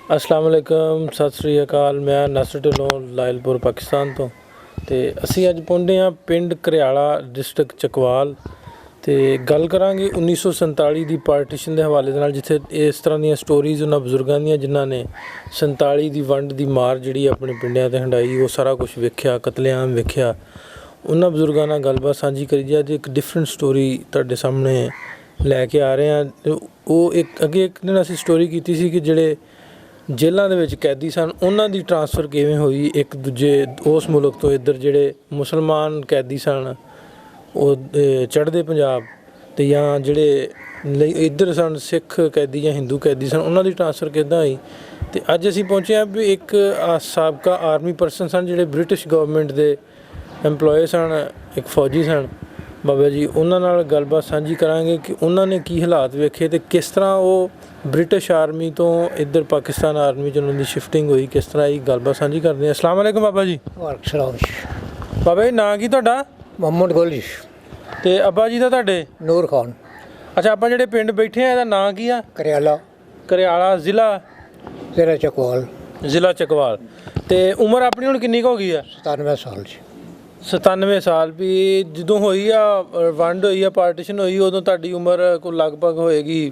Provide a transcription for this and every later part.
अस्सलाम वालेकुम सत श्री अकाल। मैं नासिर ढिल्लों लायलपुर पाकिस्तान तो ਅਸੀਂ ਅੱਜ ਪਹੁੰਚੇ ਹਾਂ ਪਿੰਡ ਘਰਿਆਲਾ ਡਿਸਟ੍ਰਿਕਟ ਚਕਵਾਲ ਤੇ ਗੱਲ ਕਰਾਂਗੇ 1947 ਦੀ ਪਾਰਟੀਸ਼ਨ ਦੇ ਹਵਾਲੇ ਦੇ ਨਾਲ, ਜਿੱਥੇ ਇਸ ਤਰ੍ਹਾਂ ਦੀਆਂ ਸਟੋਰੀਜ਼ ਉਹਨਾਂ ਬਜ਼ੁਰਗਾਂ ਦੀਆਂ ਜਿਨ੍ਹਾਂ ਨੇ 47 ਦੀ ਵੰਡ ਦੀ ਮਾਰ ਜਿਹੜੀ ਆਪਣੇ ਪਿੰਡਾਂ ਤੇ ਹੰਡਾਈ, ਉਹ ਸਾਰਾ ਕੁਝ ਵੇਖਿਆ, ਕਤਲੇਆਮ ਵੇਖਿਆ। ਉਹਨਾਂ ਬਜ਼ੁਰਗਾਂ ਨਾਲ ਗੱਲਬਾਤ ਸਾਂਝੀ ਕਰੀ ਜੀ। ਅੱਜ ਇੱਕ ਡਿਫਰੈਂਟ ਸਟੋਰੀ ਤੁਹਾਡੇ ਸਾਹਮਣੇ ਲੈ ਕੇ ਆ ਰਹੇ ਹਾਂ। ਉਹ ਇੱਕ ਦਿਨ ਅਸੀਂ ਸਟੋਰੀ ਕੀਤੀ ਸੀ ਕਿ ਜਿਹੜੇ ਜੇਲ੍ਹਾਂ ਦੇ ਵਿੱਚ ਕੈਦੀ ਸਨ ਉਹਨਾਂ ਦੀ ਟਰਾਂਸਫਰ ਕਿਵੇਂ ਹੋਈ ਇੱਕ ਦੂਜੇ ਉਸ ਮੁਲਕ ਤੋਂ ਇੱਧਰ। ਜਿਹੜੇ ਮੁਸਲਮਾਨ ਕੈਦੀ ਸਨ ਉਹ ਚੜ੍ਹਦੇ ਪੰਜਾਬ ਅਤੇ ਜਾਂ ਜਿਹੜੇ ਇੱਧਰ ਸਨ ਸਿੱਖ ਕੈਦੀ ਜਾਂ ਹਿੰਦੂ ਕੈਦੀ ਸਨ, ਉਹਨਾਂ ਦੀ ਟਰਾਂਸਫਰ ਕਿੱਦਾਂ ਹੋਈ। ਅਤੇ ਅੱਜ ਅਸੀਂ ਪਹੁੰਚੇ ਹਾਂ ਵੀ ਇੱਕ ਸਾਬਕਾ ਆਰਮੀ ਪਰਸਨ ਸਨ ਜਿਹੜੇ ਬ੍ਰਿਟਿਸ਼ ਗਵਰਨਮੈਂਟ ਦੇ ਐਮਪਲੋਏ ਸਨ, ਇੱਕ ਫੌਜੀ ਸਨ ਬਾਬਾ ਜੀ। ਉਹਨਾਂ ਨਾਲ ਗੱਲਬਾਤ ਸਾਂਝੀ ਕਰਾਂਗੇ ਕਿ ਉਹਨਾਂ ਨੇ ਕੀ ਹਾਲਾਤ ਵੇਖੇ ਅਤੇ ਕਿਸ ਤਰ੍ਹਾਂ ਉਹ ਬ੍ਰਿਟਿਸ਼ ਆਰਮੀ ਤੋਂ ਇੱਧਰ ਪਾਕਿਸਤਾਨ ਆਰਮੀ 'ਚ ਉਹਨਾਂ ਦੀ ਸ਼ਿਫਟਿੰਗ ਹੋਈ, ਕਿਸ ਤਰ੍ਹਾਂ ਇਹ ਗੱਲਬਾਤ ਸਾਂਝੀ ਕਰਦੇ ਹਾਂ। ਅਸਲਾਮ ਵਾਲੇਕੁਮ ਬਾਬਾ ਜੀ। ਵਾਲੇਕੁਮ ਬਾਬਾ ਜੀ, ਨਾਂ ਕੀ ਤੁਹਾਡਾ? ਮੁਹੰਮਦ ਗੋਲਿਸ਼। ਅਤੇ ਅੱਬਾ ਜੀ ਦਾ ਤੁਹਾਡੇ? ਨੂਰ ਖਾਨ। ਅੱਛਾ, ਆਪਾਂ ਜਿਹੜੇ ਪਿੰਡ ਬੈਠੇ ਆ ਇਹਦਾ ਨਾਂ ਕੀ ਆ? ਘਰਿਆਲਾ। ਘਰਿਆਲਾ ਜ਼ਿਲ੍ਹਾ ਚਕਵਾਲ। ਜ਼ਿਲ੍ਹਾ ਚਕਵਾਲ। ਅਤੇ ਉਮਰ ਆਪਣੀ ਹੁਣ ਕਿੰਨੀ ਕੁ ਹੋ ਗਈ ਆ? 97 ਸਾਲ ਜੀ। 97 ਸਾਲ। ਵੀ ਜਦੋਂ ਹੋਈ ਆ ਵੰਡ ਹੋਈ ਆ, ਪਾਰਟੀਸ਼ਨ ਹੋਈ, ਉਦੋਂ ਤੁਹਾਡੀ ਉਮਰ ਕੋਈ ਲਗਭਗ ਹੋਏਗੀ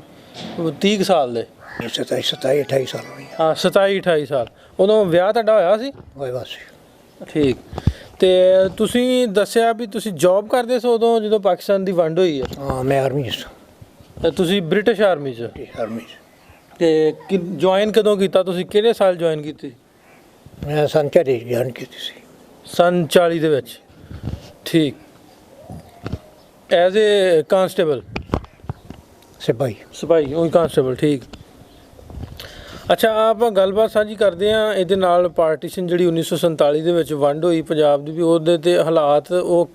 30 ਸਾਲ ਦੇ। 27 28 ਸਾਲ ਹੋਈ। ਹਾਂ, 27 28 ਸਾਲ। ਉਦੋਂ ਵਿਆਹ ਤੁਹਾਡਾ ਹੋਇਆ ਸੀ? ਹੋਏ ਬਸ। ਠੀਕ। ਅਤੇ ਤੁਸੀਂ ਦੱਸਿਆ ਵੀ ਤੁਸੀਂ ਜੋਬ ਕਰਦੇ ਸੀ ਉਦੋਂ ਜਦੋਂ ਪਾਕਿਸਤਾਨ ਦੀ ਵੰਡ ਹੋਈ ਹੈ? ਹਾਂ, ਮੈਂ ਆਰਮੀ 'ਚ। ਤੁਸੀਂ ਬ੍ਰਿਟਿਸ਼ ਆਰਮੀ 'ਚ? ਆਰਮੀ 'ਚ। ਅਤੇ ਜੁਆਇਨ ਕਦੋਂ ਕੀਤਾ ਤੁਸੀਂ? ਕਿਹੜੇ ਸਾਲ ਜੁਆਇਨ ਕੀਤੀ? ਮੈਂ ਸੰਨ 40 ਜੁਆਇਨ ਕੀਤੀ ਸੀ। ਸੰਨ 40 ਦੇ ਵਿੱਚ। ਠੀਕ। As a constable? ਸਿਪਾਹੀ ਉਹੀ ਕਾਂਸਟੇਬਲ। ਠੀਕ। ਅੱਛਾ, ਆਪਾਂ ਗੱਲਬਾਤ ਸਾਂਝੀ ਕਰਦੇ ਹਾਂ ਇਹਦੇ ਨਾਲ। ਪਾਰਟੀਸ਼ਨ ਜਿਹੜੀ 1947 ਦੇ ਵਿੱਚ ਵੰਡ ਹੋਈ ਪੰਜਾਬ ਦੀ, ਵੀ ਉਹਦੇ 'ਤੇ ਹਾਲਾਤ ਉਹ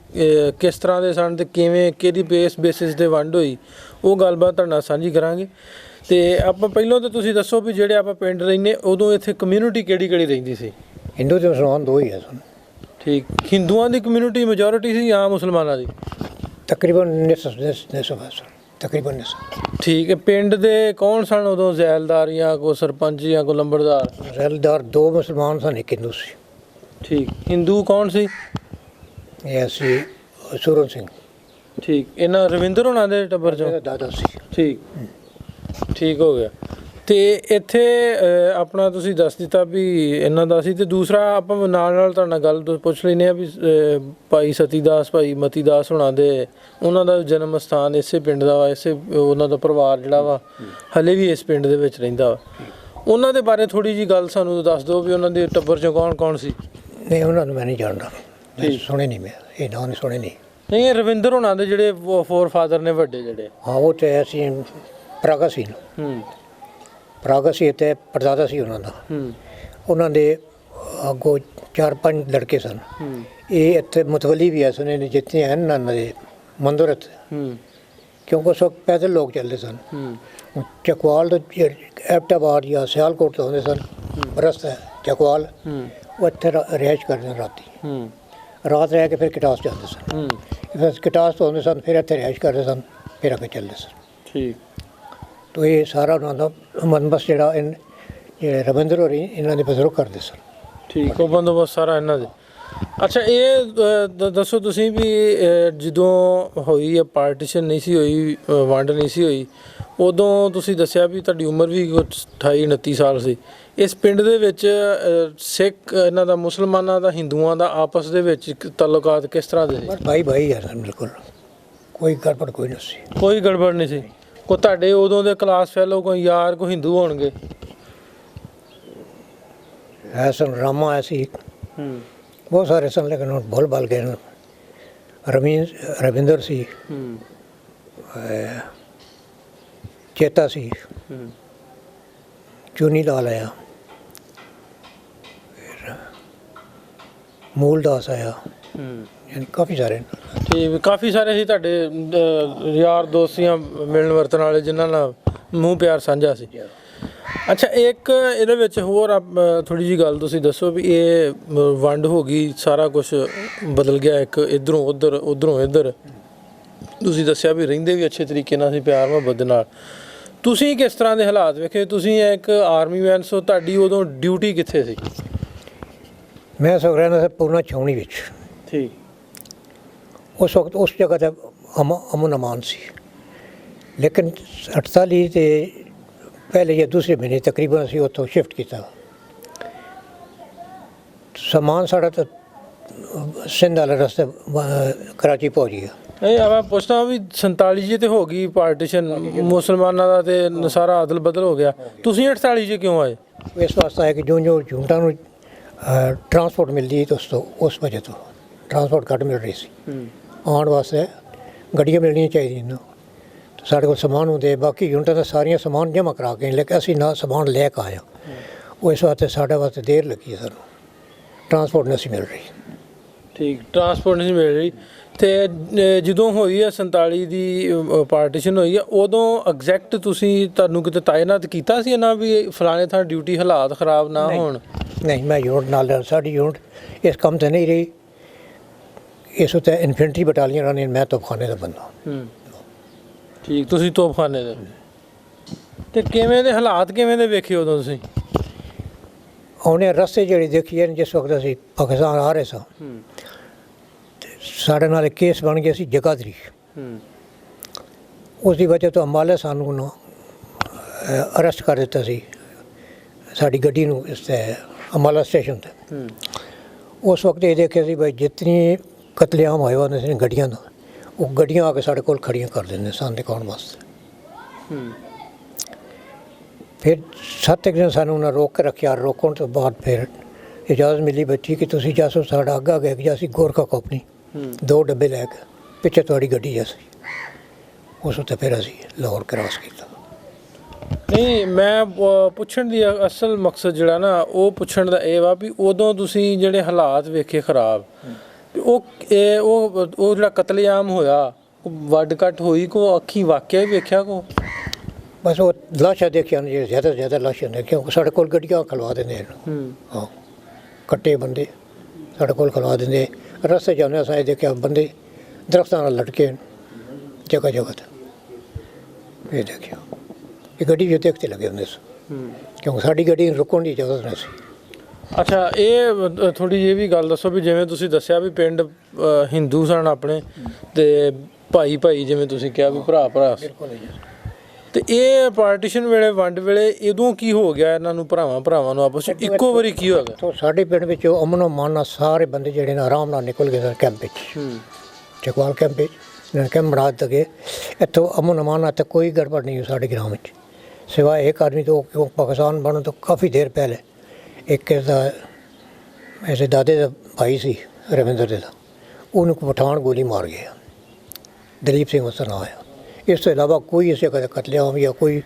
ਕਿਸ ਤਰ੍ਹਾਂ ਦੇ ਸਨ ਅਤੇ ਕਿਵੇਂ ਕਿਹੜੀ ਬੇਸਿਸ 'ਤੇ ਵੰਡ ਹੋਈ, ਉਹ ਗੱਲਬਾਤ ਤੁਹਾਡੇ ਨਾਲ ਸਾਂਝੀ ਕਰਾਂਗੇ। ਅਤੇ ਆਪਾਂ ਪਹਿਲਾਂ ਤਾਂ ਤੁਸੀਂ ਦੱਸੋ ਵੀ ਜਿਹੜੇ ਆਪਾਂ ਪਿੰਡ ਰਹਿੰਦੇ ਉਦੋਂ ਇੱਥੇ ਕਮਿਊਨਿਟੀ ਕਿਹੜੀ ਰਹਿੰਦੀ ਸੀ? ਹਿੰਦੂ ਅਤੇ ਮੁਸਲਮਾਨ ਦੋ ਹੀ ਹੈ ਸਨ। ਠੀਕ। ਹਿੰਦੂਆਂ ਦੀ ਕਮਿਊਨਿਟੀ ਮੈਜੋਰਿਟੀ ਸੀ ਜਾਂ ਮੁਸਲਮਾਨਾਂ ਦੀ? ਤਕਰੀਬਨ ਨਿਸਫ। ਠੀਕ ਹੈ। ਪਿੰਡ ਦੇ ਕੌਣ ਸਨ ਉਦੋਂ? ਜ਼ੈਲਦਾਰ ਜਾਂ ਕੋਈ ਸਰਪੰਚ ਜਾਂ ਕੋਈ ਲੰਬੜਦਾਰ? ਜ਼ੈਲਦਾਰ ਦੋ ਮੁਸਲਮਾਨ ਸਨ, ਇੱਕ ਹਿੰਦੂ ਸੀ। ਠੀਕ। ਹਿੰਦੂ ਕੌਣ ਸੀ? ਇਹ ਸੀ ਸੂਰਨ ਸਿੰਘ। ਠੀਕ। ਇਹਨਾਂ ਰਵਿੰਦਰ ਹੋਣਾ ਦੇ ਟੱਬਰ 'ਚੋਂ? ਦਾਦਾ ਸੀ। ਠੀਕ ਹੋ ਗਿਆ। ਅਤੇ ਇੱਥੇ ਆਪਣਾ ਤੁਸੀਂ ਦੱਸ ਦਿੱਤਾ ਵੀ ਇਹਨਾਂ ਦਾ ਸੀ। ਅਤੇ ਦੂਸਰਾ ਆਪਾਂ ਨਾਲ ਤੁਹਾਡੇ ਨਾਲ ਗੱਲ ਪੁੱਛ ਲੈਂਦੇ ਹਾਂ ਵੀ ਭਾਈ ਸਤੀਦਾਸ, ਭਾਈ ਮਤੀਦਾਸ ਹੋਣਾ ਦੇ, ਉਹਨਾਂ ਦਾ ਜਨਮ ਸਥਾਨ ਇਸੇ ਪਿੰਡ ਦਾ ਵਾ, ਇਸੇ ਉਹਨਾਂ ਦਾ ਪਰਿਵਾਰ ਜਿਹੜਾ ਵਾ ਹਾਲੇ ਵੀ ਇਸ ਪਿੰਡ ਦੇ ਵਿੱਚ ਰਹਿੰਦਾ ਵਾ। ਉਹਨਾਂ ਦੇ ਬਾਰੇ ਥੋੜ੍ਹੀ ਜਿਹੀ ਗੱਲ ਸਾਨੂੰ ਦੱਸ ਦਿਓ ਵੀ ਉਹਨਾਂ ਦੇ ਟੱਬਰ 'ਚੋਂ ਕੌਣ ਸੀ? ਨਹੀਂ, ਉਹਨਾਂ ਨੂੰ ਮੈਂ ਨਹੀਂ ਜਾਣਦਾ, ਸੁਣੇ ਨਹੀਂ, ਮੈਂ ਇਹ ਨਾਂ ਨਹੀਂ ਸੁਣੇ। ਨਹੀਂ, ਰਵਿੰਦਰ ਹੋਣਾ ਦੇ ਜਿਹੜੇ ਫੋਰ ਫਾਦਰ ਨੇ ਵੱਡੇ ਜਿਹੜੇ? ਹਾਂ, ਉਹ ਤਾਂ ਅਸੀਂ ਪਰਾਗਾ ਸੀ। ਪਰਾਗਾ ਸੀ ਅਤੇ ਪਰਦਾਦਾ ਸੀ ਉਹਨਾਂ ਦਾ। ਉਹਨਾਂ ਦੇ ਅੱਗੋਂ 4-5 ਲੜਕੇ ਸਨ। ਇਹ ਇੱਥੇ ਮੁਤਵਲੀ ਵੀ ਸਨ, ਇਹਨੇ ਜਿੱਤੇ ਹਨ ਨਾ ਦੇ ਮੰਦਰ ਇੱਥੇ, ਕਿਉਂਕਿ ਉਸ ਵਕਤ ਪੈਦਲ ਲੋਕ ਚੱਲਦੇ ਸਨ। ਚਕਵਾਲ ਤੋਂ ਐਬਟਾਬਾਦ ਜਾਂ ਸਿਆਲਕੋਟ ਤੋਂ ਆਉਂਦੇ ਸਨ, ਰਸਤਾ ਚਕਵਾਲ, ਉਹ ਇੱਥੇ ਰਿਹਾਇਸ਼ ਕਰਦੇ ਸਨ। ਰਾਤ ਰਹਿ ਕੇ ਫਿਰ ਕਟਾਸ ਜਾਂਦੇ ਸਨ। ਫਿਰ ਕਟਾਸ ਤੋਂ ਆਉਂਦੇ ਸਨ, ਫਿਰ ਇੱਥੇ ਰਿਹਾਇਸ਼ ਕਰਦੇ ਸਨ, ਫਿਰ ਅੱਗੇ ਚੱਲਦੇ ਸਨ। ਠੀਕ। ਤੋ ਇਹ ਸਾਰਾ ਉਹਨਾਂ ਦਾ ਬੰਦੋਬਸਤ ਜਿਹੜਾ ਜਿਹੜੇ ਰਵਿੰਦਰ ਹੋਰੀ ਇਹਨਾਂ ਦੇ ਬਜ਼ੁਰਗ ਕਰਦੇ ਸਨ। ਠੀਕ। ਉਹ ਬੰਦੋਬਸਤ ਸਾਰਾ ਇਹਨਾਂ ਦੇ। ਅੱਛਾ, ਇਹ ਦੱਸੋ ਤੁਸੀਂ ਵੀ ਜਦੋਂ ਹੋਈ ਆ ਪਾਰਟੀਸ਼ਨ ਨਹੀਂ ਸੀ ਹੋਈ, ਵੰਡ ਨਹੀਂ ਸੀ ਹੋਈ, ਉਦੋਂ ਤੁਸੀਂ ਦੱਸਿਆ ਵੀ ਤੁਹਾਡੀ ਉਮਰ ਵੀ 28-29 ਸਾਲ ਸੀ। ਇਸ ਪਿੰਡ ਦੇ ਵਿੱਚ ਸਿੱਖ ਇਹਨਾਂ ਦਾ, ਮੁਸਲਮਾਨਾਂ ਦਾ, ਹਿੰਦੂਆਂ ਦਾ ਆਪਸ ਦੇ ਵਿੱਚ ਤਾਲੁਕਾਤ ਕਿਸ ਤਰ੍ਹਾਂ ਦੇ ਸੀ? ਭਾਈ ਹੈ ਸਨ, ਬਿਲਕੁਲ ਕੋਈ ਗੜਬੜ ਕੋਈ ਨਹੀਂ ਸੀ। ਕੋਈ ਗੜਬੜ ਨਹੀਂ ਸੀ। ਕੋਈ ਤੁਹਾਡੇ ਉਦੋਂ ਦੇ ਕਲਾਸ ਫੈਲੋ, ਕੋਈ ਯਾਰ, ਕੋਈ ਹਿੰਦੂ ਹੋਣਗੇ? ਹੈ ਸਨ, ਰਾਮਾ ਹੈ ਸੀ, ਬਹੁਤ ਸਾਰੇ ਸਨ, ਲੇਕਿਨ ਹੁਣ ਭੁੱਲ ਭੱਲ ਗਏ। ਰਵਿੰਦਰ ਸੀ, ਚੇਤਾ ਸੀ, ਚੂਨੀ ਲਾਲ ਆਇਆ, ਫਿਰ ਮੂਲ ਦਾਸ ਆਇਆ, ਯਾਨੀ ਕਾਫੀ ਸਾਰੇ। ਠੀਕ। ਕਾਫੀ ਸਾਰੇ ਸੀ ਤੁਹਾਡੇ ਯਾਰ ਦੋਸਤੀਆਂ ਮਿਲਣ ਵਰਤਣ ਵਾਲੇ ਜਿਨ੍ਹਾਂ ਨਾਲ ਮੂੰਹ ਪਿਆਰ ਸਾਂਝਾ ਸੀ। ਅੱਛਾ, ਇੱਕ ਇਹਦੇ ਵਿੱਚ ਹੋਰ ਥੋੜ੍ਹੀ ਜਿਹੀ ਗੱਲ ਤੁਸੀਂ ਦੱਸੋ ਵੀ ਇਹ ਵੰਡ ਹੋ ਗਈ, ਸਾਰਾ ਕੁਛ ਬਦਲ ਗਿਆ, ਇੱਕ ਇੱਧਰੋਂ ਉੱਧਰ, ਉੱਧਰੋਂ ਇੱਧਰ। ਤੁਸੀਂ ਦੱਸਿਆ ਵੀ ਰਹਿੰਦੇ ਵੀ ਅੱਛੇ ਤਰੀਕੇ ਨਾਲ ਸੀ, ਪਿਆਰ ਮੁਹੱਬਤ ਦੇ ਨਾਲ। ਤੁਸੀਂ ਕਿਸ ਤਰ੍ਹਾਂ ਦੇ ਹਾਲਾਤ ਵੇਖੇ? ਤੁਸੀਂ ਇੱਕ ਆਰਮੀ ਮੈਨ ਸੋ, ਤੁਹਾਡੀ ਉਦੋਂ ਡਿਊਟੀ ਕਿੱਥੇ ਸੀ? ਮੈਂ ਸਗੋਂ ਰਹਿੰਦਾ ਸੀ ਪੂਨਾ ਛਾਉਣੀ ਵਿੱਚ। ਠੀਕ। ਉਸ ਵਕਤ ਉਸ ਜਗ੍ਹਾ 'ਤੇ ਅਮਨ ਅਮਾਨ ਸੀ, ਲੇਕਿਨ 48 ਦੇ ਪਹਿਲੇ ਜਾਂ ਦੂਸਰੇ ਮਹੀਨੇ ਤਕਰੀਬਨ ਅਸੀਂ ਉੱਥੋਂ ਸ਼ਿਫਟ ਕੀਤਾ। ਸਮਾਨ ਸਾਡਾ ਤਾਂ ਸਿੰਧ ਵਾਲੇ ਰਸਤੇ ਕਰਾਚੀ ਪਹੁੰਚ ਗਿਆ। ਨਹੀਂ, ਮੈਂ ਪੁੱਛਦਾ ਵੀ 47 'ਚ ਤੇ ਹੋ ਗਈ ਪਾਰਟੀਸ਼ਨ ਮੁਸਲਮਾਨਾਂ ਦਾ ਤੇ ਸਾਰਾ ਅਦਲ ਬਦਲ ਹੋ ਗਿਆ, ਤੁਸੀਂ 48 'ਚ ਕਿਉਂ ਆਏ? ਇਸ ਵਾਸਤੇ ਹੈ ਕਿ ਜੋ ਝੂੰਟਾਂ ਨੂੰ ਟਰਾਂਸਪੋਰਟ ਮਿਲਦੀ ਤਾਂ ਉਸ ਵਜ੍ਹਾ ਤੋਂ ਟਰਾਂਸਪੋਰਟ ਘੱਟ ਮਿਲ ਰਹੀ ਸੀ। ਆਉਣ ਵਾਸਤੇ ਗੱਡੀਆਂ ਮਿਲਣੀਆਂ ਚਾਹੀਦੀਆਂ ਨਾ, ਸਾਡੇ ਕੋਲ ਸਮਾਨ ਹੁੰਦੇ। ਬਾਕੀ ਯੂਨਿਟਾਂ ਦਾ ਸਾਰੀਆਂ ਸਮਾਨ ਜਮ੍ਹਾਂ ਕਰਾ ਕੇ, ਲੇਕਿਨ ਅਸੀਂ ਨਾ ਸਮਾਨ ਲੈ ਕੇ ਆਇਆ। ਉਹ ਇਸ ਵਾਸਤੇ ਸਾਡੇ ਵਾਸਤੇ ਦੇਰ ਲੱਗੀ ਸਾਨੂੰ, ਟਰਾਂਸਪੋਰਟ ਨਹੀਂ ਸੀ ਮਿਲ ਰਹੀ। ਠੀਕ, ਟਰਾਂਸਪੋਰਟ ਨਹੀਂ ਮਿਲ ਰਹੀ। ਤੇ ਜਦੋਂ ਹੋਈ ਹੈ 47 ਦੀ ਪਾਰਟੀਸ਼ਨ ਹੋਈ ਹੈ, ਉਦੋਂ ਐਗਜ਼ੈਕਟ ਤੁਹਾਨੂੰ ਕਿਤੇ ਤਾਇਨਾਤ ਕੀਤਾ ਸੀ ਨਾ ਵੀ ਫਲਾਣੇ ਥਾਂ ਡਿਊਟੀ ਹਾਲਾਤ ਖਰਾਬ ਨਾ ਹੋਣ? ਨਹੀਂ, ਮੈਂ ਯੂਨਿਟ ਨਾਲ, ਸਾਡੀ ਯੂਨਿਟ ਇਸ ਕੰਮ 'ਤੇ ਨਹੀਂ ਰਹੀ। ਇਸ ਉੱਤੇ ਇਨਫੈਂਟਰੀ ਬਟਾਲੀਅਨ ਰਾਣੀ, ਮੈਂ ਤੋਪਖਾਨੇ ਦਾ ਬੰਦਾ। ਠੀਕ, ਤੁਸੀਂ ਤੋਪਖਾਨੇ ਦੇ। ਤੇ ਕਿਵੇਂ ਦੇ ਹਾਲਾਤ ਕਿਵੇਂ ਦੇ ਵੇਖੇ ਉਦੋਂ ਤੁਸੀਂ? ਉਹਨੇ ਰਸਤੇ ਜਿਹੜੇ ਦੇਖੀਏ ਜਿਸ ਵਕਤ ਅਸੀਂ ਪਾਕਿਸਤਾਨ ਆ ਰਹੇ ਸਾਂ, ਤੇ ਸਾਡੇ ਨਾਲ ਕੇਸ ਬਣ ਗਿਆ ਸੀ ਜਗਾਦਰੀ। ਉਸ ਦੀ ਵਜ੍ਹਾ ਤੋਂ ਅੰਬਾਲੇ ਸਾਨੂੰ ਨਾ ਅਰੈਸਟ ਕਰ ਦਿੱਤਾ ਸੀ, ਸਾਡੀ ਗੱਡੀ ਨੂੰ ਇਸ 'ਤੇ ਅੰਬਾਲਾ ਸਟੇਸ਼ਨ 'ਤੇ। ਉਸ ਵਕਤ ਇਹ ਦੇਖਿਆ ਸੀ ਬਈ ਜਿਤਨੀ ਕਤਲੇਆਮ ਹੋਏ ਹੁੰਦੇ ਸੀ ਗੱਡੀਆਂ ਦਾ, ਉਹ ਗੱਡੀਆਂ ਆ ਕੇ ਸਾਡੇ ਕੋਲ ਖੜੀਆਂ ਕਰ ਦਿੰਦੇ ਸਨ ਦਿਖਾਉਣ ਵਾਸਤੇ। ਫਿਰ 7 ਦਿਨ ਸਾਨੂੰ ਉਹਨਾਂ ਰੋਕ ਕੇ ਰੱਖਿਆ। ਰੋਕਣ ਤੋਂ ਬਾਅਦ ਫਿਰ ਇਜਾਜ਼ਤ ਮਿਲੀ ਬੱਚੀ ਕਿ ਤੁਸੀਂ ਜਾਸੋ ਸਾਡਾ ਅੱਗਾ ਗਏ ਕਿ ਅਸੀਂ ਗੋਰਖਾ ਕੰਪਨੀ 2 ਡੱਬੇ ਲੈ ਕੇ ਪਿੱਛੇ ਤੁਹਾਡੀ ਗੱਡੀ ਜੈਸੀ। ਉਸ ਉੱਤੇ ਫਿਰ ਅਸੀਂ ਲਾਹੌਰ ਕ੍ਰਾਸ ਕੀਤਾ। ਨਹੀਂ, ਮੈਂ ਪੁੱਛਣ ਦੀ ਅਸਲ ਮਕਸਦ ਜਿਹੜਾ ਨਾ, ਉਹ ਪੁੱਛਣ ਦਾ ਇਹ ਵਾ ਵੀ ਉਦੋਂ ਤੁਸੀਂ ਜਿਹੜੇ ਹਾਲਾਤ ਵੇਖੇ ਖਰਾਬ, ਉਹ ਜਿਹੜਾ ਕਤਲੇਆਮ ਹੋਇਆ, ਉਹ ਵੱਡ ਕੱਟ ਹੋਈ, ਕੋ ਅੱਖੀ ਵਾਕਿਆ ਹੀ ਵੇਖਿਆ ਕੋ? ਬਸ ਉਹ ਲਾਸ਼ਾਂ ਦੇਖੀਆਂ ਨੇ, ਜ਼ਿਆਦਾ ਤੋਂ ਜ਼ਿਆਦਾ ਲਾਸ਼ਾਂ ਦੇਖੀਆਂ। ਸਾਡੇ ਕੋਲ ਗੱਡੀਆਂ ਖਲਵਾ ਦਿੰਦੇ ਹਨ। ਹਾਂ, ਕੱਟੇ ਬੰਦੇ ਸਾਡੇ ਕੋਲ ਖਲਵਾ ਦਿੰਦੇ। ਰਸਤੇ ਜਾਂਦੇ ਅਸੀਂ ਦੇਖਿਆ ਬੰਦੇ ਦਰਖਤਾਂ ਨਾਲ ਲਟਕੇ ਜਗ੍ਹਾ ਜਗ੍ਹਾ 'ਤੇ। ਇਹ ਦੇਖਿਆ, ਇਹ ਗੱਡੀ ਵੀ ਦੇਖਤੇ ਲੱਗੇ ਹੁੰਦੇ ਸੀ, ਕਿਉਂਕਿ ਸਾਡੀ ਗੱਡੀ ਰੁਕਣ ਦੀ ਇਜਾਜ਼ਤ ਨਹੀਂ ਸੀ। ਅੱਛਾ, ਇਹ ਥੋੜ੍ਹੀ ਜਿਹੀ ਵੀ ਗੱਲ ਦੱਸੋ ਵੀ ਜਿਵੇਂ ਤੁਸੀਂ ਦੱਸਿਆ ਵੀ ਪਿੰਡ ਹਿੰਦੂ ਸਨ ਆਪਣੇ, ਤੇ ਭਾਈ ਜਿਵੇਂ ਤੁਸੀਂ ਕਿਹਾ ਵੀ ਭਰਾ ਤੇ ਇਹ ਪਾਰਟੀਸ਼ਨ ਵੇਲੇ, ਵੰਡ ਵੇਲੇ, ਉਦੋਂ ਕੀ ਹੋ ਗਿਆ ਇਹਨਾਂ ਨੂੰ, ਭਰਾਵਾਂ ਨੂੰ ਆਪਸ ਵਿੱਚ ਇੱਕੋ ਵਾਰੀ ਕੀ ਹੋ ਗਿਆ? ਤਾਂ ਸਾਡੇ ਪਿੰਡ ਵਿੱਚ ਅਮਨ ਅਮਾਨ ਨਾਲ ਸਾਰੇ ਬੰਦੇ ਜਿਹੜੇ ਨੇ ਆਰਾਮ ਨਾਲ ਨਿਕਲ ਗਏ ਸਨ ਕੈਂਪ ਵਿੱਚ, ਚਕਵਾਲ ਕੈਂਪ ਵਿੱਚ। ਇਹਨਾਂ ਨੇ ਕੈਂਪ ਬਣਾ ਦਿੱਤਾ ਕਿ ਇੱਥੋਂ ਅਮਨ ਅਮਾਨ ਨਾਲ ਤਾਂ ਕੋਈ ਗੜਬੜ ਨਹੀਂ ਹੋਈ ਸਾਡੇ ਗ੍ਰਾਮ ਵਿੱਚ, ਸਿਵਾਏ ਇੱਕ ਆਦਮੀ ਤੋਂ, ਕਿਉਂ ਪਾਕਿਸਤਾਨ ਬਣਨ ਤੋਂ ਕਾਫੀ ਦੇਰ ਪਹਿਲੇ ਇੱਕ ਦਾ ਐਸੇ ਦਾਦੇ ਦਾ ਭਾਈ ਸੀ ਰਵਿੰਦਰ ਦੇ ਦਾ, ਉਹਨੂੰ ਪਠਾਨ ਗੋਲੀ ਮਾਰ ਗਿਆ, ਦਲੀਪ ਸਿੰਘ ਉਸ ਨਾਂ ਆਇਆ। ਇਸ ਤੋਂ ਇਲਾਵਾ ਕੋਈ ਇਸੇ ਕਦੇ ਕਤਲੇਆਮ ਜਾਂ ਕੋਈ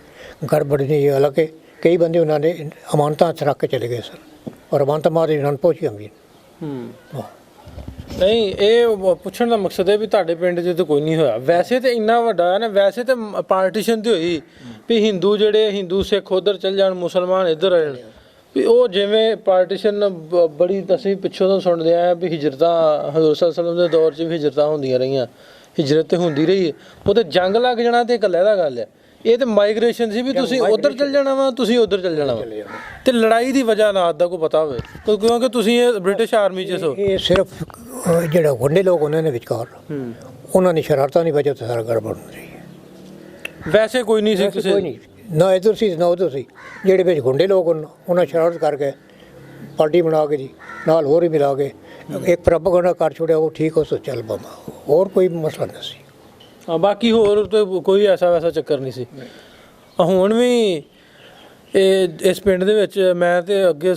ਗੜਬੜ ਨਹੀਂ। ਹਾਲਾਂਕਿ ਕਈ ਬੰਦੇ ਉਹਨਾਂ ਨੇ ਅਮਾਨਤਾਂ 'ਚ ਰੱਖ ਕੇ ਚਲੇ ਗਏ ਸਨ, ਔਰ ਅਮਾਨਤਾਂ ਮਾਰੇ ਨਾਲ ਪਹੁੰਚੀਆਂ ਵੀ। ਨਹੀਂ, ਇਹ ਪੁੱਛਣ ਦਾ ਮਕਸਦ ਹੈ ਵੀ ਤੁਹਾਡੇ ਪਿੰਡ 'ਚ ਤਾਂ ਕੋਈ ਨਹੀਂ ਹੋਇਆ। ਵੈਸੇ ਤਾਂ ਇੰਨਾ ਵੱਡਾ ਹੈ ਨਾ, ਵੈਸੇ ਤਾਂ ਪਾਰਟੀਸ਼ਨ 'ਤੇ ਹੋਈ ਵੀ ਹਿੰਦੂ ਸਿੱਖ ਉੱਧਰ ਚੱਲ ਜਾਣ, ਮੁਸਲਮਾਨ ਇੱਧਰ ਆ ਜਾਣ, ਵੀ ਉਹ ਜਿਵੇਂ ਪਾਰਟੀਸ਼ਨ ਬੜੀ ਅਸੀਂ ਪਿੱਛੋਂ ਤੋਂ ਸੁਣਦੇ ਆਏ ਵੀ ਹਿਜਰਤਾਂ ਹਜ਼ੂਰ ਸੱਲੱਲਾਹੁ ਅਲੈਹਿ ਵਸੱਲਮ ਦੇ ਦੌਰ 'ਚ ਵੀ ਹਿਜਰਤਾਂ ਹੁੰਦੀਆਂ ਰਹੀਆਂ, ਹਿਜਰਤ ਤੇ ਹੁੰਦੀ ਰਹੀ ਹੈ। ਉਹ ਤੇ ਜੰਗ ਲੱਗ ਜਾਣਾ ਤੇ ਇਕੱਲੇ ਦਾ ਗੱਲ ਹੈ। ਇਹ ਤੇ ਮਾਈਗ੍ਰੇਸ਼ਨ ਸੀ ਵੀ ਤੁਸੀਂ ਉੱਧਰ ਚੱਲ ਜਾਣਾ ਵਾ, ਤੁਸੀਂ ਉੱਧਰ ਚੱਲ ਜਾਣਾ ਵਾ, ਤੇ ਲੜਾਈ ਦੀ ਵਜ੍ਹਾ ਨਾਲ ਦਾ ਕੋਈ ਪਤਾ ਹੋਵੇ, ਕਿਉਂਕਿ ਤੁਸੀਂ ਇਹ ਬ੍ਰਿਟਿਸ਼ ਆਰਮੀ 'ਚ ਸੋ। ਇਹ ਸਿਰਫ ਜਿਹੜਾ ਗੁੰਡੇ ਲੋਕ ਉਹਨਾਂ ਨੇ ਵਿਚਕਾਰ, ਉਹਨਾਂ ਦੀ ਸ਼ਰਾਰਤਾਂ ਦੀ ਵਜ੍ਹਾ ਤੋਂ ਸਾਰਾ ਗੜਬੜ ਹੋ ਰਹੀ ਹੈ। ਵੈਸੇ ਕੋਈ ਨਹੀਂ ਸੀ ਕਿਸੇ, ਨਾ ਇੱਧਰ ਸੀ ਨਾ ਉੱਧਰ ਸੀ। ਜਿਹੜੇ ਵਿੱਚ ਗੁੰਡੇ ਲੋਕ ਉਹਨਾਂ ਸ਼ਰਾਰਤ ਕਰਕੇ ਪਾਰਟੀ ਬਣਾ ਕੇ ਜੀ ਨਾਲ ਹੋਰ ਹੀ ਮਿਲਾ ਕੇ ਇੱਕ ਪ੍ਰੋਪਗੈਂਡਾ ਕਰ ਛੋੜਿਆ, ਉਹ ਠੀਕ ਹੋ ਸੋ ਚੱਲ ਪਾਉਂਦਾ, ਹੋਰ ਕੋਈ ਮਸਲਾ ਨਹੀਂ ਸੀ। ਹਾਂ, ਬਾਕੀ ਹੋਰ ਤਾਂ ਕੋਈ ਐਸਾ ਵੈਸਾ ਚੱਕਰ ਨਹੀਂ ਸੀ। ਹੁਣ ਵੀ ਇਸ ਪਿੰਡ ਦੇ ਵਿੱਚ ਮੈਂ ਤੇ ਅੱਗੇ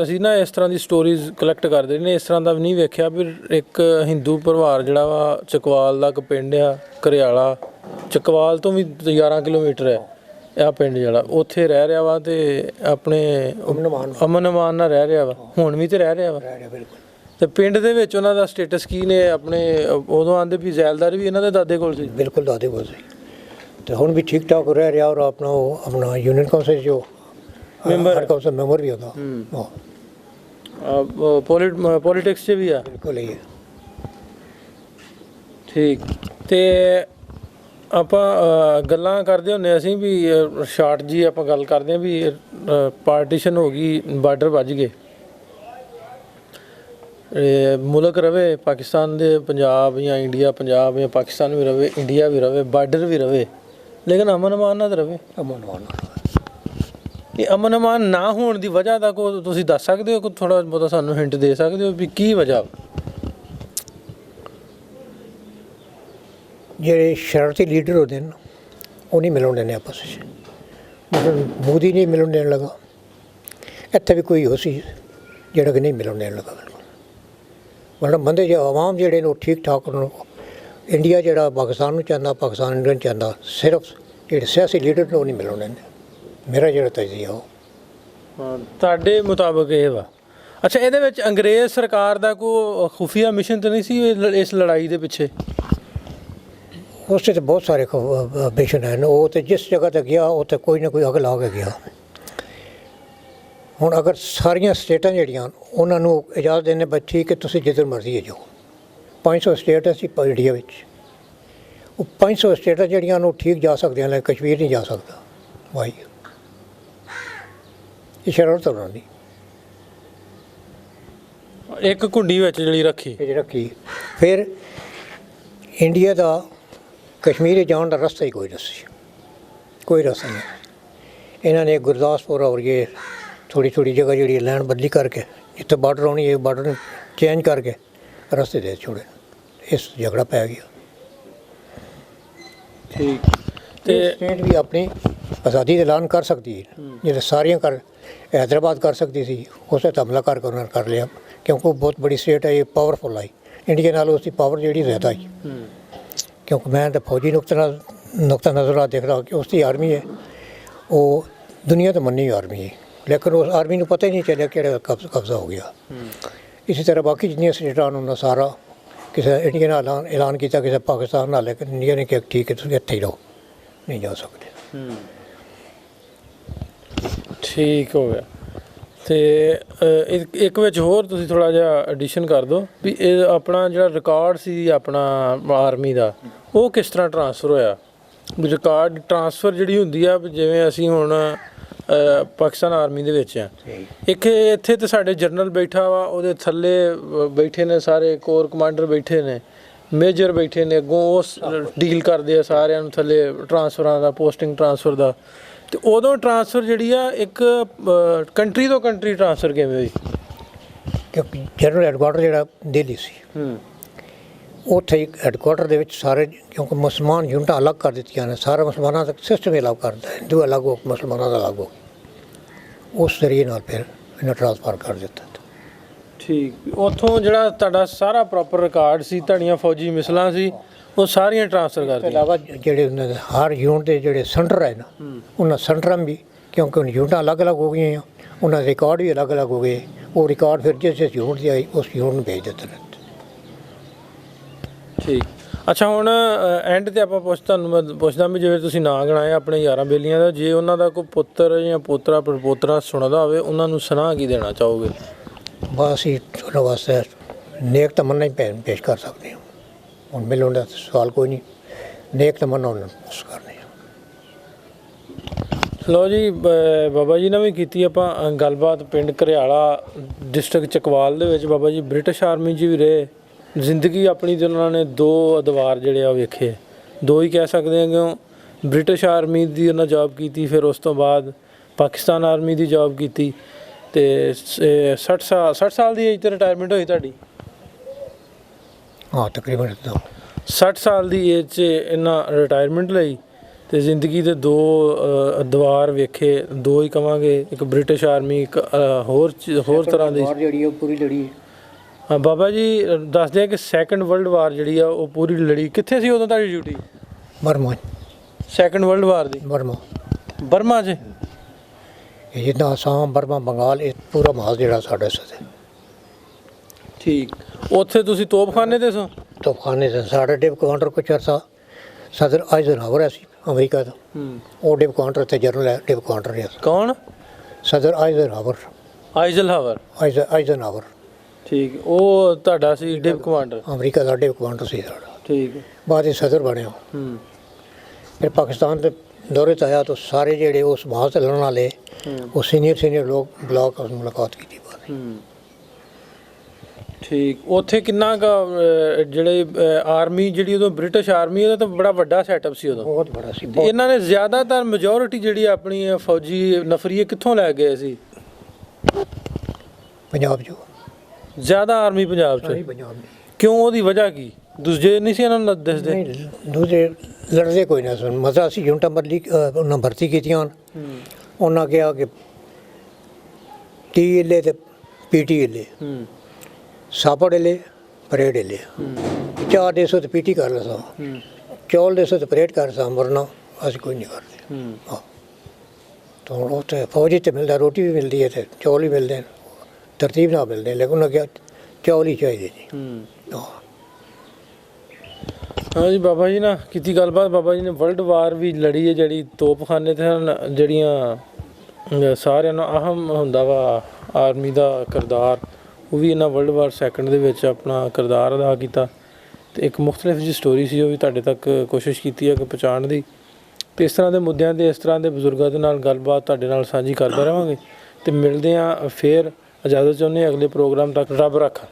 ਅਸੀਂ ਨਾ ਇਸ ਤਰ੍ਹਾਂ ਦੀ ਸਟੋਰੀਜ਼ ਕਲੈਕਟ ਕਰਦੇ ਨੇ, ਇਸ ਤਰ੍ਹਾਂ ਦਾ ਵੀ ਨਹੀਂ ਵੇਖਿਆ ਵੀ ਇੱਕ ਹਿੰਦੂ ਪਰਿਵਾਰ ਜਿਹੜਾ ਵਾ ਚਕਵਾਲ ਦਾ ਇੱਕ ਪਿੰਡ ਆ ਘਰਿਆਲਾ, ਚਕਵਾਲ ਤੋਂ ਵੀ 11 ਕਿਲੋਮੀਟਰ ਹੈ ਇਹ ਪਿੰਡ ਜਿਹੜਾ, ਉੱਥੇ ਰਹਿ ਰਿਹਾ ਵਾ ਤੇ ਆਪਣੇ ਅਮਨ ਅਮਾਨ ਨਾਲ ਰਹਿ ਰਿਹਾ ਵਾ, ਹੁਣ ਵੀ ਤੇ ਰਹਿ ਰਿਹਾ ਵਾ। ਤੇ ਪਿੰਡ ਦੇ ਵਿੱਚ ਉਹਨਾਂ ਦਾ ਸਟੇਟਸ ਕੀ ਨੇ ਆਪਣੇ? ਉਦੋਂ ਆਂਦੇ ਵੀ ਜ਼ੈਲਦਾਰ ਵੀ ਇਹਨਾਂ ਦੇ ਦਾਦੇ ਕੋਲ ਸੀ। ਬਿਲਕੁਲ ਦਾਦੇ ਕੋਲ ਸੀ, ਤੇ ਹੁਣ ਵੀ ਠੀਕ ਠਾਕ ਰਹਿ ਰਿਹਾ। ਔਰ ਆਪਣਾ ਯੂਨੀਅਨ ਕਾਉਂਸਲ ਜੋ ਮੈਂਬਰ ਵੀ ਹੁੰਦਾ, ਪੋਲੀਟਿਕਸ 'ਚ ਵੀ ਆ। ਬਿਲਕੁਲ ਹੀ ਹੈ। ਠੀਕ। ਤੇ ਆਪਾਂ ਗੱਲਾਂ ਕਰਦੇ ਹੁੰਦੇ ਅਸੀਂ ਵੀ ਸ਼ਾਰਟ ਜੀ ਆਪਾਂ ਗੱਲ ਕਰਦੇ ਹਾਂ ਵੀ ਪਾਰਟੀਸ਼ਨ ਹੋ ਗਈ, ਬਾਰਡਰ ਵੱਜ ਗਏ, ਮੁਲਕ ਰਵੇ ਪਾਕਿਸਤਾਨ ਦੇ, ਪੰਜਾਬ ਜਾਂ ਇੰਡੀਆ, ਪੰਜਾਬ ਜਾਂ ਪਾਕਿਸਤਾਨ ਵੀ ਰਵੇ, ਇੰਡੀਆ ਵੀ ਰਵੇ, ਬਾਰਡਰ ਵੀ ਰਵੇ, ਲੇਕਿਨ ਅਮਨ ਅਮਾਨ ਨਾ ਤਾਂ ਰਵੇ। ਇਹ ਅਮਨ ਅਮਾਨ ਨਾ ਹੋਣ ਦੀ ਵਜ੍ਹਾ ਦਾ ਕੋਈ ਤੁਸੀਂ ਦੱਸ ਸਕਦੇ ਹੋ, ਕੋਈ ਥੋੜ੍ਹਾ ਬਹੁਤਾ ਸਾਨੂੰ ਹਿੰਟ ਦੇ ਸਕਦੇ ਹੋ ਵੀ ਕੀ ਵਜ੍ਹਾ? ਜਿਹੜੇ ਸ਼ਰਾਰਤੀ ਲੀਡਰ ਹੁੰਦੇ ਨੇ ਉਹ ਨਹੀਂ ਮਿਲਣ ਦਿੰਦੇ ਆਪਸ ਵਿੱਚ। ਮਤਲਬ ਮੋਦੀ ਨਹੀਂ ਮਿਲਣ ਦੇਣ ਲੱਗਾ, ਇੱਥੇ ਵੀ ਕੋਈ ਹੋ ਸੀ ਜਿਹੜਾ ਕਿ ਨਹੀਂ ਮਿਲਣ ਦੇਣ ਲੱਗਾ ਬਿਲਕੁਲ। ਮਤਲਬ ਬੰਦੇ ਜੇ ਆਵਾਮ ਜਿਹੜੇ ਨੇ ਉਹ ਠੀਕ ਠਾਕ ਨੂੰ, ਇੰਡੀਆ ਜਿਹੜਾ ਪਾਕਿਸਤਾਨ ਨੂੰ ਚਾਹੁੰਦਾ, ਪਾਕਿਸਤਾਨ ਇੰਡੀਆ ਨੂੰ ਚਾਹੁੰਦਾ, ਸਿਰਫ ਜਿਹੜੇ ਸਿਆਸੀ ਲੀਡਰ ਨੇ ਉਹ ਨਹੀਂ ਮਿਲਣ ਦਿੰਦੇ। ਮੇਰਾ ਜਿਹੜਾ ਤਜਜ਼ੀਆ ਉਹ ਤੁਹਾਡੇ ਮੁਤਾਬਕ ਇਹ ਵਾ। ਅੱਛਾ, ਇਹਦੇ ਵਿੱਚ ਅੰਗਰੇਜ਼ ਸਰਕਾਰ ਦਾ ਕੋਈ ਖੁਫੀਆ ਮਿਸ਼ਨ ਤਾਂ ਨਹੀਂ ਸੀ ਇਸ ਲੜਾਈ ਦੇ ਪਿੱਛੇ? ਉਸ 'ਤੇ ਬਹੁਤ ਸਾਰੇ ਮਿਸ਼ਨ ਹਨ। ਉਹ ਤਾਂ ਜਿਸ ਜਗ੍ਹਾ 'ਤੇ ਗਿਆ ਉੱਥੇ ਕੋਈ ਨਾ ਕੋਈ ਅੱਗ ਲਾ ਕੇ ਗਿਆ। ਹੁਣ ਅਗਰ ਸਾਰੀਆਂ ਸਟੇਟਾਂ ਜਿਹੜੀਆਂ ਉਹਨਾਂ ਨੂੰ ਇਜਾਜ਼ਤ ਦੇਣੇ ਬੱਚੀ ਕਿ ਤੁਸੀਂ ਜਿੱਧਰ ਮਰਜ਼ੀ ਜਾਓ, 500 ਸਟੇਟ ਅਸੀਂ ਇੰਡੀਆ ਵਿੱਚ, ਉਹ 500 ਸਟੇਟਾਂ ਜਿਹੜੀਆਂ ਨੂੰ ਠੀਕ ਜਾ ਸਕਦੀਆਂ ਨੇ, ਕਸ਼ਮੀਰ ਨਹੀਂ ਜਾ ਸਕਦਾ। ਵਾਈ ਇਹ ਸ਼ਰਾਰਤ ਉਹਨਾਂ ਦੀ ਇੱਕ ਕੁੰਡੀ ਵਿੱਚ ਜਿਹੜੀ ਰੱਖੀ ਫਿਰ ਇੰਡੀਆ ਦਾ ਕਸ਼ਮੀਰ ਜਾਣ ਦਾ ਰਸਤਾ ਹੀ ਕੋਈ ਨਹੀਂ ਸੀ, ਕੋਈ ਰਸਤਾ ਨਹੀਂ। ਇਹਨਾਂ ਨੇ ਗੁਰਦਾਸਪੁਰ ਔਰ ਇਹ ਥੋੜੀ ਥੋੜੀ ਜਗ੍ਹਾ ਜਿਹੜੀ ਲੈਂਡ ਬਦਲੀ ਕਰਕੇ ਜਿੱਥੇ ਬਾਰਡਰ ਆਉਣੀ ਹੈ ਬਾਰਡਰ ਨੂੰ ਚੇਂਜ ਕਰਕੇ ਰਸਤੇ ਦੇ ਛੋੜੇ, ਇਸ ਝਗੜਾ ਪੈ ਗਿਆ। ਠੀਕ। ਤੇ ਸਟੇਟ ਵੀ ਆਪਣੀ ਆਜ਼ਾਦੀ ਦਾ ਐਲਾਨ ਕਰ ਸਕਦੀ ਹੈ, ਜਿਹੜੇ ਸਾਰੀਆਂ ਕਰ हैदराबाद कर सकती थी, उस हमला करके उन्होंने कर लिया क्योंकि वो बहुत बड़ी स्टेट है, ये पावरफुल आई इंडिया नाल उसकी पावर जी ज़्यादा आई। क्योंकि मैं तो फौजी नुकता नज़र देख रहा कि उसकी आर्मी है, वो दुनिया तो मनी आर्मी है, लेकिन उस आर्मी को पता ही नहीं चलिया कि कब्जा हो गया। इसी तरह बाकी जितनी स्टेटा उन्होंने सारा किसी इंडिया ने ऐलान किया, किसी पाकिस्तान ना, लेकिन इंडिया ने कहा ठीक है तुम इत्थे ही रहो, नहीं जा सकते। ਠੀਕ ਹੋ ਗਿਆ। ਤੇ ਇੱਕ ਵਿੱਚ ਹੋਰ ਤੁਸੀਂ ਥੋੜ੍ਹਾ ਜਿਹਾ ਐਡੀਸ਼ਨ ਕਰ ਦਿਓ ਵੀ ਇਹ ਆਪਣਾ ਜਿਹੜਾ ਰਿਕਾਰਡ ਸੀ ਆਪਣਾ ਆਰਮੀ ਦਾ, ਉਹ ਕਿਸ ਤਰ੍ਹਾਂ ਟਰਾਂਸਫਰ ਹੋਇਆ? ਵੀ ਰਿਕਾਰਡ ਟਰਾਂਸਫਰ ਜਿਹੜੀ ਹੁੰਦੀ ਆ, ਜਿਵੇਂ ਅਸੀਂ ਹੁਣ ਪਾਕਿਸਤਾਨ ਆਰਮੀ ਦੇ ਵਿੱਚ ਆ, ਇੱਥੇ ਤਾਂ ਸਾਡੇ ਜਨਰਲ ਬੈਠਾ ਵਾ, ਉਹਦੇ ਥੱਲੇ ਬੈਠੇ ਨੇ ਸਾਰੇ ਕੋਰ ਕਮਾਂਡਰ ਬੈਠੇ ਨੇ, ਮੇਜਰ ਬੈਠੇ ਨੇ, ਅੱਗੋਂ ਉਸ ਡੀਲ ਕਰਦੇ ਆ ਸਾਰਿਆਂ ਨੂੰ ਥੱਲੇ ਟਰਾਂਸਫਰਾਂ ਦਾ, ਪੋਸਟਿੰਗ ਟਰਾਂਸਫਰ ਦਾ। ਤੇ ਉਦੋਂ ਟਰਾਂਸਫਰ ਜਿਹੜੀ ਆ ਇੱਕ ਕੰਟਰੀ ਤੋਂ ਕੰਟਰੀ ਟਰਾਂਸਫਰ ਕਿਵੇਂ ਹੋਈ? ਕਿਉਂਕਿ ਜਨਰਲ ਹੈਡਕੁਆਟਰ ਜਿਹੜਾ ਦਿੱਲੀ ਸੀ, ਉੱਥੇ ਇੱਕ ਹੈਡਕੁਆਟਰ ਦੇ ਵਿੱਚ ਸਾਰੇ, ਕਿਉਂਕਿ ਮੁਸਲਮਾਨ ਯੂਨਿਟਾਂ ਅਲੱਗ ਕਰ ਦਿੱਤੀਆਂ ਨੇ, ਸਾਰਾ ਮੁਸਲਮਾਨਾਂ ਦਾ ਸਿਸਟਮ ਅਲੱਗ ਕਰਦਾ, ਹਿੰਦੂ ਅਲੱਗ ਹੋ, ਮੁਸਲਮਾਨਾਂ ਦਾ ਅਲੱਗ ਹੋ, ਉਸ ਜ਼ਰੀਏ ਨਾਲ ਫਿਰ ਇਹਨਾਂ ਟਰਾਂਸਫਰ ਕਰ ਦਿੱਤਾ। ਠੀਕ। ਉੱਥੋਂ ਜਿਹੜਾ ਤੁਹਾਡਾ ਸਾਰਾ ਪ੍ਰੋਪਰ ਰਿਕਾਰਡ ਸੀ, ਤੁਹਾਡੀਆਂ ਫੌਜੀ ਮਿਸਲਾਂ ਸੀ, ਉਹ ਸਾਰੀਆਂ ਟਰਾਂਸਫਰ ਕਰ ਦਿੱਤੀਆਂ। ਇਲਾਵਾ ਜਿਹੜੇ ਉਹਨਾਂ ਦੇ ਹਰ ਯੂਨਿਟ ਦੇ ਜਿਹੜੇ ਸੈਂਟਰ ਹੈ ਨਾ, ਉਹਨਾਂ ਸੈਂਟਰਾਂ ਵੀ, ਕਿਉਂਕਿ ਹੁਣ ਯੂਨਿਟਾਂ ਅਲੱਗ-ਅਲੱਗ ਹੋ ਗਈਆਂ, ਉਹਨਾਂ ਦੇ ਰਿਕਾਰਡ ਵੀ ਅਲੱਗ-ਅਲੱਗ ਹੋ ਗਏ, ਉਹ ਰਿਕਾਰਡ ਫਿਰ ਜਿਸ ਯੂਨਿਟ ਦੀ ਆਈ ਉਸ ਯੂਨਿਟ ਨੂੰ ਭੇਜ ਦਿੱਤੇ ਨੇ। ਠੀਕ। ਅੱਛਾ, ਹੁਣ ਐਂਡ 'ਤੇ ਆਪਾਂ ਤੁਹਾਨੂੰ ਮੈਂ ਪੁੱਛਦਾ ਵੀ ਜਿਵੇਂ ਤੁਸੀਂ ਨਾਂ ਗਿਣਾਏ ਆਪਣੇ ਯਾਰਾਂ ਬੇਲੀਆਂ ਦਾ, ਜੇ ਉਹਨਾਂ ਦਾ ਕੋਈ ਪੁੱਤਰ ਜਾਂ ਪੋਤਰਾ ਪੜਪੋਤਰਾ ਸੁਣਦਾ ਹੋਵੇ, ਉਹਨਾਂ ਨੂੰ ਸੁਣਾ ਕੀ ਦੇਣਾ ਚਾਹੋਗੇ? ਬਸ ਅਸੀਂ ਉਹਨਾਂ ਵਾਸਤੇ ਨੇਕ ਤਮੰਨਾ ਹੀ ਪੇਸ਼ ਕਰ ਸਕਦੇ ਹਾਂ। ਹੁਣ ਮਿਲਣ ਦਾ ਸਵਾਲ ਕੋਈ ਨਹੀਂ, ਨੇਕ ਤਮੰਨਾ ਉਹਨਾਂ ਨੂੰ ਕਰਨੀ। ਲਓ ਜੀ, ਬਾਬਾ ਜੀ ਨਾਲ ਵੀ ਕੀਤੀ ਆਪਾਂ ਗੱਲਬਾਤ ਪਿੰਡ ਘਰਿਆਲਾ ਡਿਸਟ੍ਰਿਕਟ ਚਕਵਾਲ ਦੇ ਵਿੱਚ। ਬਾਬਾ ਜੀ ਬ੍ਰਿਟਿਸ਼ ਆਰਮੀ 'ਚ ਵੀ ਰਹੇ, ਜ਼ਿੰਦਗੀ ਆਪਣੀ ਤੇ ਉਹਨਾਂ ਨੇ ਦੋ ਅਦਵਾਰ ਜਿਹੜੇ ਆ ਵੇਖੇ, ਦੋ ਹੀ ਕਹਿ ਸਕਦੇ ਹਾਂ, ਕਿਉਂ ਬ੍ਰਿਟਿਸ਼ ਆਰਮੀ ਦੀ ਉਹਨਾਂ ਜੌਬ ਕੀਤੀ, ਫਿਰ ਉਸ ਤੋਂ ਬਾਅਦ ਪਾਕਿਸਤਾਨ ਆਰਮੀ ਦੀ ਜੌਬ ਕੀਤੀ, ਤੇ 60 ਸਾਲ ਦੀ ਏਜ 'ਤੇ ਰਿਟਾਇਰਮੈਂਟ ਹੋਈ ਤੁਹਾਡੀ? ਹਾਂ, ਤਕਰੀਬਨ 60 ਸਾਲ ਦੀ ਏਜ 'ਚ ਇਹਨਾਂ ਰਿਟਾਇਰਮੈਂਟ ਲਈ, ਤੇ ਜ਼ਿੰਦਗੀ ਦੇ ਦੋ ਅਦਵਾਰ ਵੇਖੇ, ਦੋ ਹੀ ਕਵਾਂਗੇ, ਇੱਕ ਬ੍ਰਿਟਿਸ਼ ਆਰਮੀ, ਇੱਕ ਹੋਰ ਤਰ੍ਹਾਂ ਦੀ ਜਿਹੜੀ ਉਹ ਪੂਰੀ ਲੜੀ। ਹਾਂ ਬਾਬਾ ਜੀ, ਦੱਸਦੇ ਆ ਕਿ ਸੈਕੰਡ ਵਰਲਡ ਵਾਰ ਜਿਹੜੀ ਆ ਉਹ ਪੂਰੀ ਲੜੀ। ਕਿੱਥੇ ਸੀ ਉਦੋਂ ਤੁਹਾਡੀ duty? Burma. Second world war ਦੀ ਬਰਮਾ 'ਚ? ਇਹ ਜਿੱਦਾਂ ਅਸਾਮ, ਬਰਮਾ, ਬੰਗਾਲ, ਇਹ ਪੂਰਾ ਮਾਹੌਲ ਜਿਹੜਾ ਸਾਡੇ ਸਾਥੇ। ਠੀਕ। ਉੱਥੇ ਤੁਸੀਂ ਤੋਪਖਾਨੇ 'ਤੇ ਸੋ? ਤੋਪਖਾਨੇ 'ਤੇ ਸਾਡੇ ਡਿਪ ਕਮਾਂਡਰ ਕੁਛ ਅਰਸਾ ਸਦਰ ਆਈਜ਼ਨਹਾਵਰ ਸੀ ਅਮਰੀਕਾ ਦਾ, ਉਹ ਡਿਪ ਕਮਾਂਡਰ ਤੇ ਜਨਰਲ ਡਿਪ ਕਮਾਂਡਰ ਰਿਹਾ। ਕੌਣ? ਸਦਰ ਆਈਜ਼ਨਹਾਵਰ। ਆਈਜ਼ਨਹਾਵਰ। ਠੀਕ। ਉਹ ਤੁਹਾਡਾ ਸੀ ਡਿਪ ਕਮਾਂਡਰ? ਅਮਰੀਕਾ ਦਾ ਡਿਪ ਕਮਾਂਡਰ ਸੀ ਸਾਡਾ। ਠੀਕ। ਬਾਅਦ ਵਿੱਚ ਸਦਰ ਬਣਿਆ। ਫਿਰ ਪਾਕਿਸਤਾਨ ਦੇ ਦੌਰੇ 'ਤੇ ਆਇਆ ਤਾਂ ਸਾਰੇ ਜਿਹੜੇ ਉਸ ਬਾਹਰ ਚੱਲਣ ਵਾਲੇ ਉਹ ਸੀਨੀਅਰ ਲੋਕ ਬੁਲਾ ਕੇ ਮੁਲਾਕਾਤ ਕੀਤੀ ਬਾਅਦ। ਠੀਕ, ਉੱਥੇ ਕਿੰਨਾ ਕੁ ਜਿਹੜੇ ਆਰਮੀ ਜਿਹੜੀ ਉਦੋਂ ਬ੍ਰਿਟਿਸ਼ ਆਰਮੀ ਉਹਦਾ ਤਾਂ ਬੜਾ ਵੱਡਾ ਸੈਟਅਪ ਸੀ ਉਦੋਂ। ਬਹੁਤ ਬੜਾ ਸੀ। ਤੇ ਇਹਨਾਂ ਨੇ ਜ਼ਿਆਦਾਤਰ ਮੈਜੋਰਿਟੀ ਜਿਹੜੀ ਆਪਣੀ ਫੌਜੀ ਨਫਰੀਏ ਕਿੱਥੋਂ ਲੈ ਗਏ ਸੀ? ਪੰਜਾਬ 'ਚੋਂ ਜ਼ਿਆਦਾ ਆਰਮੀ ਪੰਜਾਬ 'ਚ? ਪੰਜਾਬ ਕਿਉਂ, ਉਹਦੀ ਵਜ੍ਹਾ ਕੀ? ਦੂਜੇ ਨਹੀਂ ਸੀ ਇਹਨਾਂ ਨੂੰ ਦੱਸਦੇ? ਨਹੀਂ, ਦੂਜੇ ਲੜਦੇ ਕੋਈ ਨਾ ਸਨ। ਮਜ਼ਾ ਸੀ ਯੂਨਿਟਾਂ ਬਦਲੀ ਉਹਨਾਂ ਭਰਤੀ ਕੀਤੀਆਂ। ਉਹਨਾਂ ਕਿਹਾ ਕਿ TLA ਤੇ PTLA, ਸਾਪੜ ਲੇ ਪਰੇਡ ਲੇ, ਚਾਰ ਦੇ ਸੋ ਤੇ PT ਕਰ ਲਸਾਂ, ਚੌਲ ਦੇ ਸੋ ਤੇ ਪਰੇਡ ਕਰ ਸਾਂ, ਵਰਨਾ ਅਸੀਂ ਕੋਈ ਨਹੀਂ ਕਰਦੇ। ਹਾਂ, ਤਾਂ ਉਹ ਤੇ ਫੌਜੀ 'ਚ ਮਿਲਦਾ, ਰੋਟੀ ਵੀ ਮਿਲਦੀ ਹੈ ਤੇ ਚੌਲ ਵੀ ਮਿਲਦੇ ਨੇ, ਤਰਤੀਬ ਨਾਲ ਮਿਲਦੇ, ਲੇਕਿਨ ਉਹਨਾਂ ਕਿਹਾ ਚੌਲ ਹੀ ਚਾਹੀਦੇ ਜੀ। ਹਾਂ ਜੀ, ਬਾਬਾ ਜੀ ਨਾਲ ਕੀਤੀ ਗੱਲਬਾਤ। ਬਾਬਾ ਜੀ ਨੇ ਵਰਲਡ ਵਾਰ ਵੀ ਲੜੀ ਹੈ, ਜਿਹੜੀ ਤੋਪਖਾਨੇ ਤੇ ਹਨ, ਜਿਹੜੀਆਂ ਸਾਰਿਆਂ ਨੂੰ ਅਹਿਮ ਹੁੰਦਾ ਵਾ ਆਰਮੀ ਦਾ ਕਿਰਦਾਰ, ਉਹ ਵੀ ਇਹਨਾਂ ਵਰਲਡ ਵਾਰ ਸੈਕੰਡ ਦੇ ਵਿੱਚ ਆਪਣਾ ਕਿਰਦਾਰ ਅਦਾ ਕੀਤਾ। ਤੇ ਇੱਕ ਮੁਖਤਲਿਫ ਜਿਹੀ ਸਟੋਰੀ ਸੀ, ਉਹ ਵੀ ਤੁਹਾਡੇ ਤੱਕ ਕੋਸ਼ਿਸ਼ ਕੀਤੀ ਹੈ ਕਿ ਪਹੁੰਚਾਉਣ ਦੀ। ਤੇ ਇਸ ਤਰ੍ਹਾਂ ਦੇ ਮੁੱਦਿਆਂ 'ਤੇ, ਇਸ ਤਰ੍ਹਾਂ ਦੇ ਬਜ਼ੁਰਗਾਂ ਦੇ ਨਾਲ ਗੱਲਬਾਤ ਤੁਹਾਡੇ ਨਾਲ ਸਾਂਝੀ ਕਰਦਾ ਰਹਾਂਗੇ। ਤੇ ਮਿਲਦੇ ਹਾਂ ਫੇਰ। ਇਜਾਜ਼ਤ ਚਾਹੁੰਦੇ ਹਾਂ, ਅਗਲੇ ਪ੍ਰੋਗਰਾਮ ਤੱਕ ਰੱਬ ਰਾਖਾ।